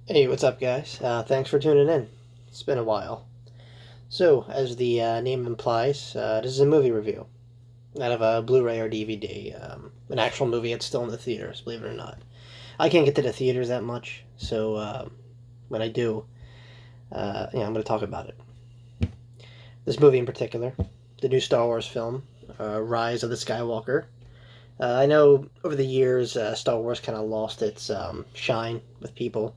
Hey, what's up, guys? Thanks for tuning in. It's been a while. So, as the name implies, this is a movie review. Out of a Blu-ray or DVD. An actual movie that's still in the theaters, believe it or not. I can't get to the theaters that much, so when I do, I'm going to talk about it. This movie in particular, the new Star Wars film, Rise of the Skywalker. I know over the years, Star Wars kind of lost its shine with people.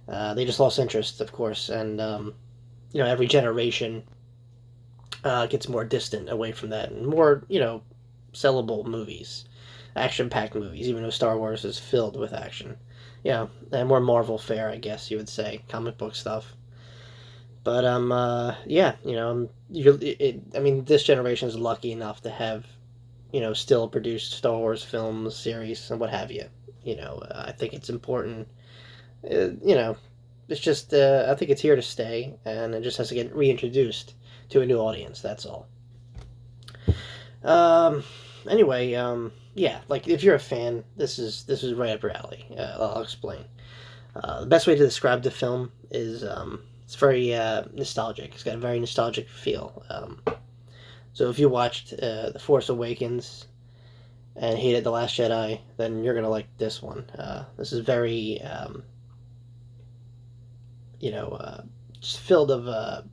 They just lost interest, of course, and every generation gets more distant away from that, and more sellable movies, action-packed movies. Even though Star Wars is filled with action, and more Marvel fare, I guess you would say, comic book stuff. But yeah, I mean, this generation is lucky enough to have still produced Star Wars films, series, and what have you. I think it's important. It's just I think it's here to stay, and it just has to get reintroduced to a new audience. That's all. Um, anyway, yeah, like if you're a fan, this is right up your alley. I'll explain. The best way to describe the film is it's very nostalgic. It's got a very nostalgic feel. So if you watched The Force Awakens and hated The Last Jedi, then you're gonna like this one. This is very you know, just filled of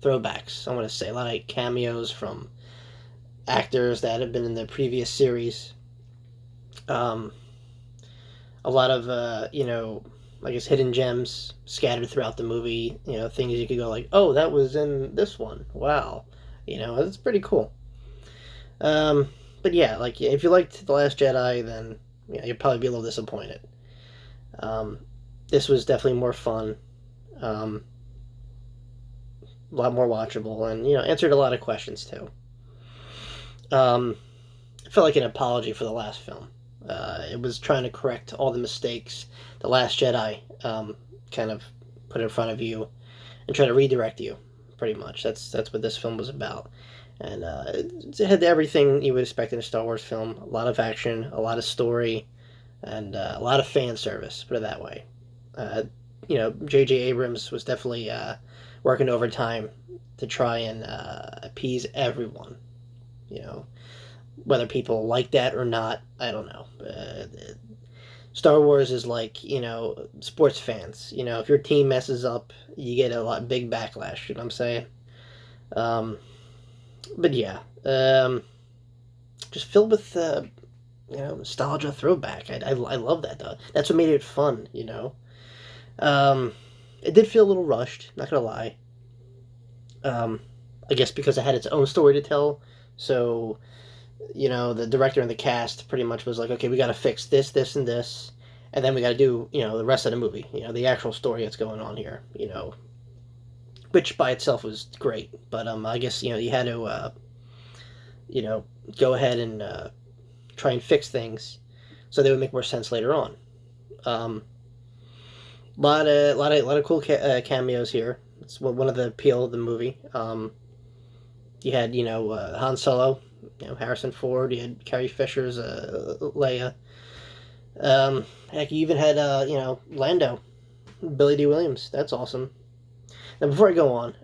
throwbacks. I want to say a lot of cameos from actors that have been in the previous series. Um, a lot of I guess hidden gems scattered throughout the movie. Things you could go like, oh, that was in this one. Wow, it's pretty cool. Um, but yeah, like if you liked The Last Jedi, then you'll probably be a little disappointed. Um, this was definitely more fun. Um, a lot more watchable, and answered a lot of questions too. It felt like an apology for the last film. It was trying to correct all the mistakes the Last Jedi kind of put in front of you and try to redirect you. Pretty much, that's what this film was about, and it had everything you would expect in a Star Wars film. A lot of action, a lot of story, and a lot of fan service. Put it that way. J.J. Abrams was definitely working overtime to try and appease everyone. You know, whether people like that or not, I don't know. Star Wars is like sports fans. If your team messes up, you get a lot big backlash. You know what I'm saying? Um, but yeah, just filled with nostalgia, throwback. I love that though. That's what made it fun. Um, it did feel a little rushed. Not gonna lie. Um, I guess because it had its own story to tell. So the director and the cast pretty much was like, okay, we got to fix this, this, and this, and then we got to do the rest of the movie. The actual story that's going on here. Which by itself was great, but I guess you had to you know go ahead and try and fix things so they would make more sense later on. Um, lot of cool cameos here. It's one of the appeal of the movie. You had Han Solo, Harrison Ford. You had Carrie Fisher's Leia. Heck, you even had Lando, Billy D. Williams. That's awesome. Now before I go on,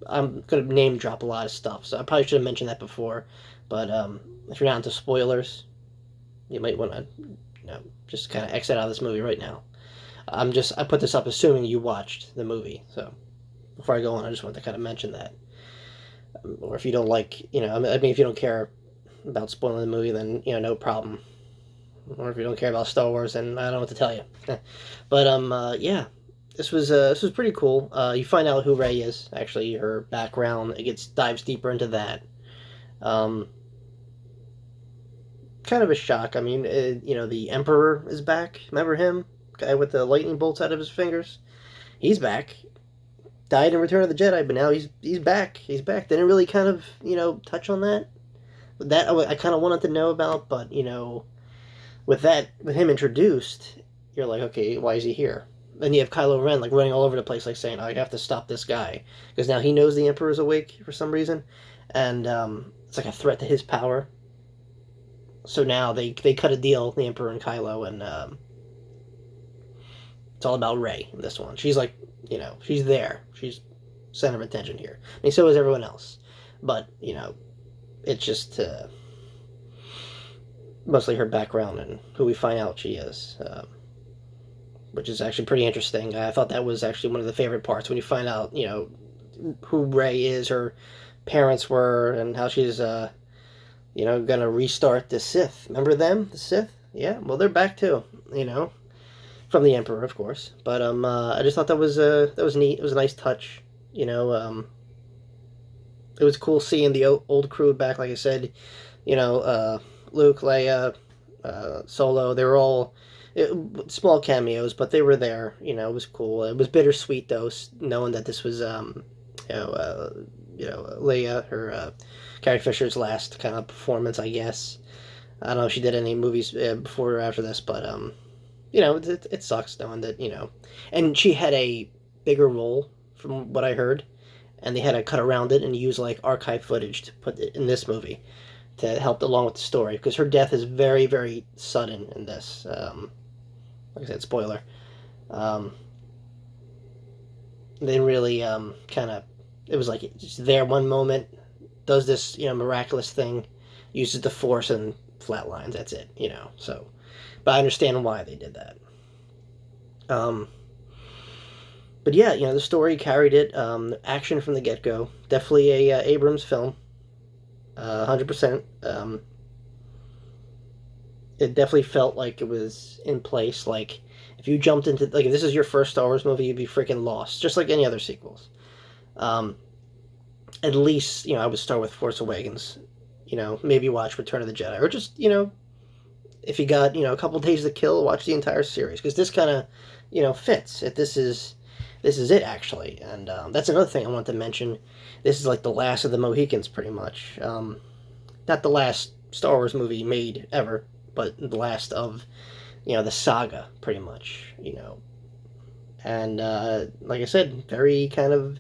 I'm gonna name drop a lot of stuff, so I probably should have mentioned that before. But if you're not into spoilers, you might want to just kind of exit out of this movie right now. I put this up assuming you watched the movie, so before I go on, I just want to kind of mention that. Or if you don't like, I mean, if you don't care about spoiling the movie, then no problem. Or if you don't care about Star Wars, then I don't know what to tell you. But yeah, this was pretty cool. You find out who Rey is, actually, her background. It dives deeper into that. Um, Kind of a shock. I mean, the Emperor is back. Remember him, guy with the lightning bolts out of his fingers? He's back. Died in Return of the Jedi, but now he's back. He's back. They didn't really kind of touch on that. That I kind of wanted to know about, but with him introduced, you're like, okay, why is he here? Then you have Kylo Ren like running all over the place, like saying, "I have to stop this guy," because now he knows the Emperor's awake for some reason, and it's like a threat to his power. So now they cut a deal, the Emperor and Kylo, and It's all about Rey in this one. She's like, she's there. She's center of attention here. I mean, so is everyone else. But, it's just mostly her background and who we find out she is, which is actually pretty interesting. I thought that was actually one of the favorite parts when you find out, who Rey is, her parents were, and how she's, gonna restart the Sith. Remember them, the Sith? Yeah, well, they're back too, from the Emperor, of course. But I just thought that was neat. It was a nice touch, It was cool seeing the old crew back, like I said, Luke, Leia, Solo. They were all small cameos, but they were there. It was cool. It was bittersweet though, knowing that this was you know, uh, Leia, her Carrie Fisher's last kind of performance, I guess. I don't know if she did any movies before or after this, but it sucks knowing that and she had a bigger role from what I heard, and they had to cut around it and use like archive footage to put it in this movie to help along with the story, because her death is very, very sudden in this. Like I said, spoiler. Um, they really kind of, it was like just there one moment, does this miraculous thing, uses the force and flatlines. That's it. So, but I understand why they did that. Um, but yeah, the story carried it. Action from the get go. Definitely a Abrams film. 100%. It definitely felt like it was in place. Like if you jumped into if this is your first Star Wars movie, you'd be freaking lost, just like any other sequels. Um, at least I would start with Force Awakens. Maybe watch Return of the Jedi, or just if you got a couple days to kill, watch the entire series, because this kind of fits. This is it actually, and that's another thing I want to mention. This is like the last of the Mohicans, pretty much. Not the last Star Wars movie made ever, but the last of the saga, pretty much. And like I said, very kind of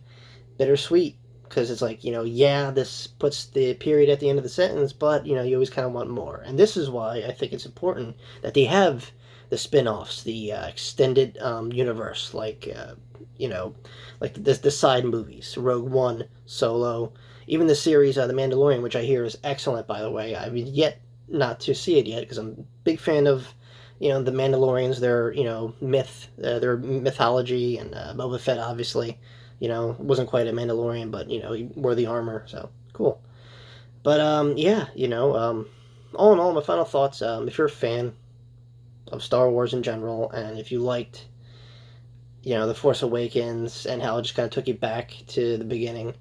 bittersweet, because it's like yeah, this puts the period at the end of the sentence, but you always kind of want more, and this is why I think it's important that they have the spin-offs, the extended universe, like like the side movies, Rogue One, Solo, even the series The Mandalorian, which I hear is excellent, by the way. I've yet not to see it yet, because I'm a big fan of the Mandalorians, their their mythology, and Boba Fett, obviously. Wasn't quite a Mandalorian, but he wore the armor, so cool. But yeah, all in all, my final thoughts. If you're a fan of Star Wars in general, and if you liked The Force Awakens and how it just kind of took you back to the beginning.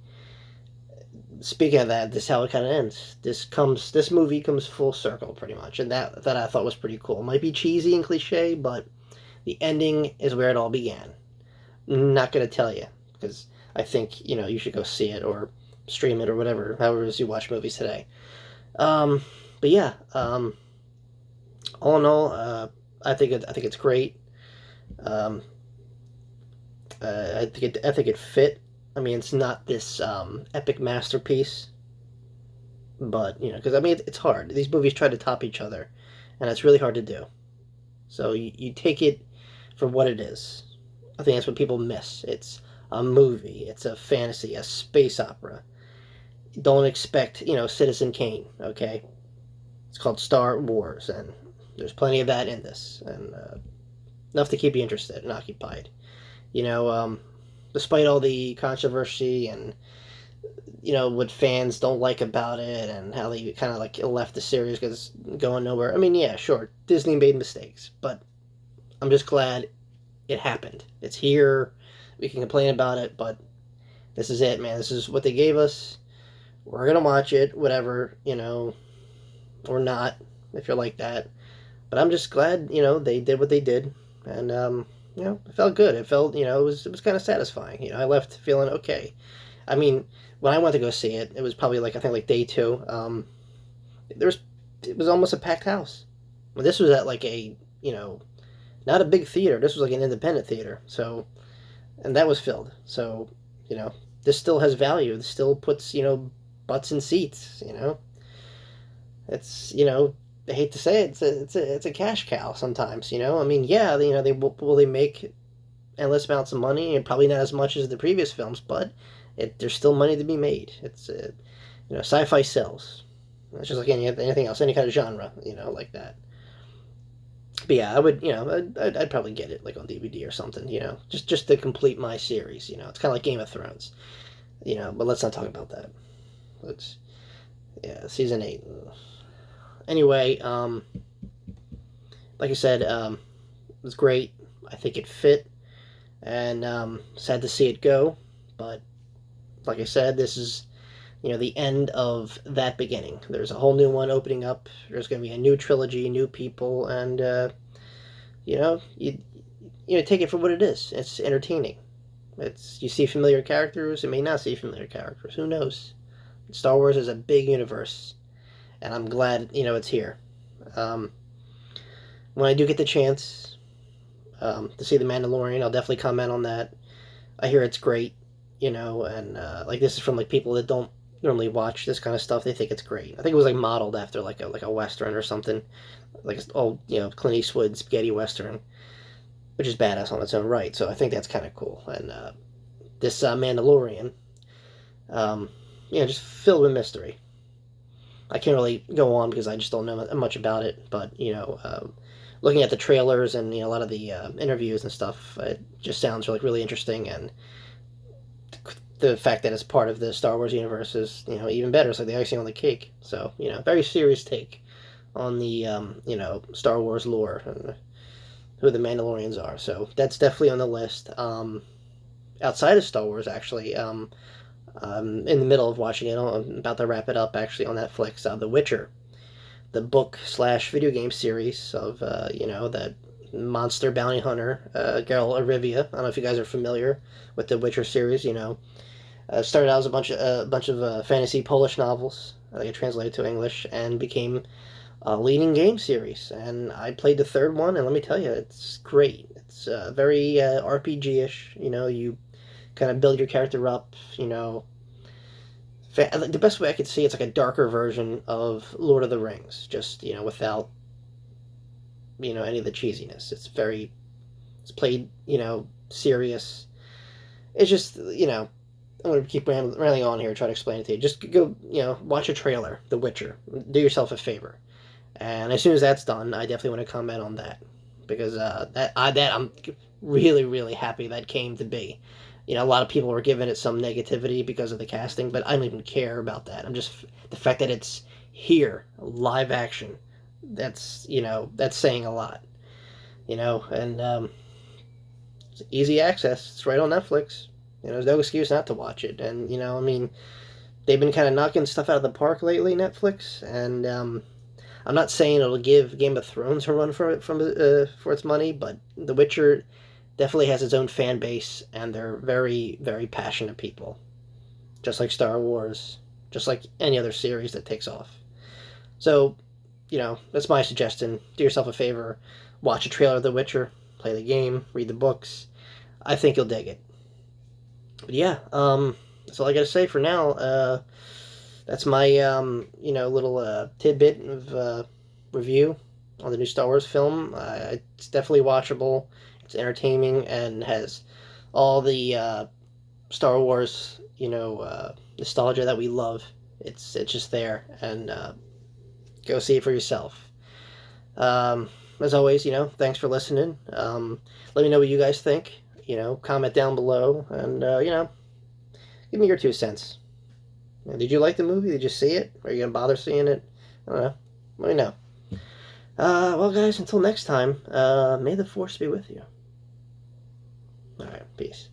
Speaking of that, this is how it kind of ends. This movie comes full circle, pretty much, and that I thought was pretty cool. It might be cheesy and cliche, but the ending is where it all began. Not gonna tell you, because I think you should go see it or stream it or whatever, however it is you watch movies today. But yeah, all in all, I think it's great. Um, I think it fit. I mean, it's not this epic masterpiece, but because I mean it's hard. These movies try to top each other, and it's really hard to do. So you take it for what it is. I think that's what people miss. It's a movie. It's a fantasy, a space opera. Don't expect Citizen Kane. Okay, it's called Star Wars, and there's plenty of that in this, and enough to keep you interested and occupied. Despite all the controversy and what fans don't like about it, and how they kind of like left the series because it's going nowhere. I mean, yeah, sure, Disney made mistakes, but I'm just glad it happened. It's here. We can complain about it, but this is it, man. This is what they gave us. We're gonna watch it, whatever, or not, if you're like that. But I'm just glad, they did what they did, and it felt good. It felt, it was kind of satisfying. I left feeling okay. I mean, when I went to go see it, it was probably I think day two. It was almost a packed house. Well, this was at a, not a big theater. This was like an independent theater. So, and that was filled. So, this still has value. This still puts, butts in seats. It's, I hate to say it, it's a cash cow sometimes. I mean, yeah, will they make endless amounts of money, and probably not as much as the previous films, but there's still money to be made. It's sci-fi sells. It's just like anything else, any kind of genre, like that. But yeah, I would, I'd probably get it like on DVD or something, just to complete my series. It's kind of like Game of Thrones, But let's not talk about that. Let's, yeah, season 8. Anyway, like I said, it was great. I think it fit, and sad to see it go. But like I said, this is the end of that beginning. There's a whole new one opening up. There's going to be a new trilogy, new people, and you take it for what it is. It's entertaining. You see familiar characters. You may not see familiar characters. Who knows? Star Wars is a big universe, and I'm glad it's here. When I do get the chance to see The Mandalorian, I'll definitely comment on that. I hear it's great, and like this is from like people that don't normally watch this kind of stuff. They think it's great. I think it was like modeled after like a western or something, like an old Clint Eastwood spaghetti western, which is badass on its own right. So I think that's kind of cool. And this Mandalorian, just filled with mystery. I can't really go on because I just don't know much about it. But looking at the trailers and a lot of the interviews and stuff, it just sounds really interesting. And the fact that it's part of the Star Wars universe is even better. It's like the icing on the cake. So very serious take on the Star Wars lore and who the Mandalorians are. So that's definitely on the list. Outside of Star Wars, actually, I'm in the middle of watching it. I'm about to wrap it up actually on Netflix. The Witcher, the book/video game series of that monster bounty hunter Geralt of Rivia. I don't know if you guys are familiar with the Witcher series. Started out as a bunch of fantasy Polish novels that I translated to English and became a leading game series. And I played the third one, and let me tell you, it's great. It's very RPG-ish. You kind of build your character up. The best way I could see it's like a darker version of Lord of the Rings, just without any of the cheesiness. It's played serious. It's just I'm going to keep rambling on here, try to explain it to you. Just go, watch a trailer, The Witcher. Do yourself a favor. And as soon as that's done, I definitely want to comment on that. Because that I'm really, really happy that came to be. A lot of people were giving it some negativity because of the casting, but I don't even care about that. I'm just, the fact that it's here, live action, that's saying a lot. And it's easy access. It's right on Netflix. There's no excuse not to watch it. And, they've been kind of knocking stuff out of the park lately, Netflix. And I'm not saying it'll give Game of Thrones a run for its money, but The Witcher definitely has its own fan base, and they're very, very passionate people. Just like Star Wars, just like any other series that takes off. So, that's my suggestion. Do yourself a favor. Watch a trailer of The Witcher, play the game, read the books. I think you'll dig it. But yeah, that's all I got to say for now. That's my, little tidbit of review on the new Star Wars film. It's definitely watchable. It's entertaining and has all the Star Wars, nostalgia that we love. It's just there, and go see it for yourself. As always, thanks for listening. Let me know what you guys think. Comment down below, and give me your 2 cents. Did you like the movie? Did you see it? Are you gonna bother seeing it? I don't know. Let me know. Well, guys, until next time, may the Force be with you. All right, peace.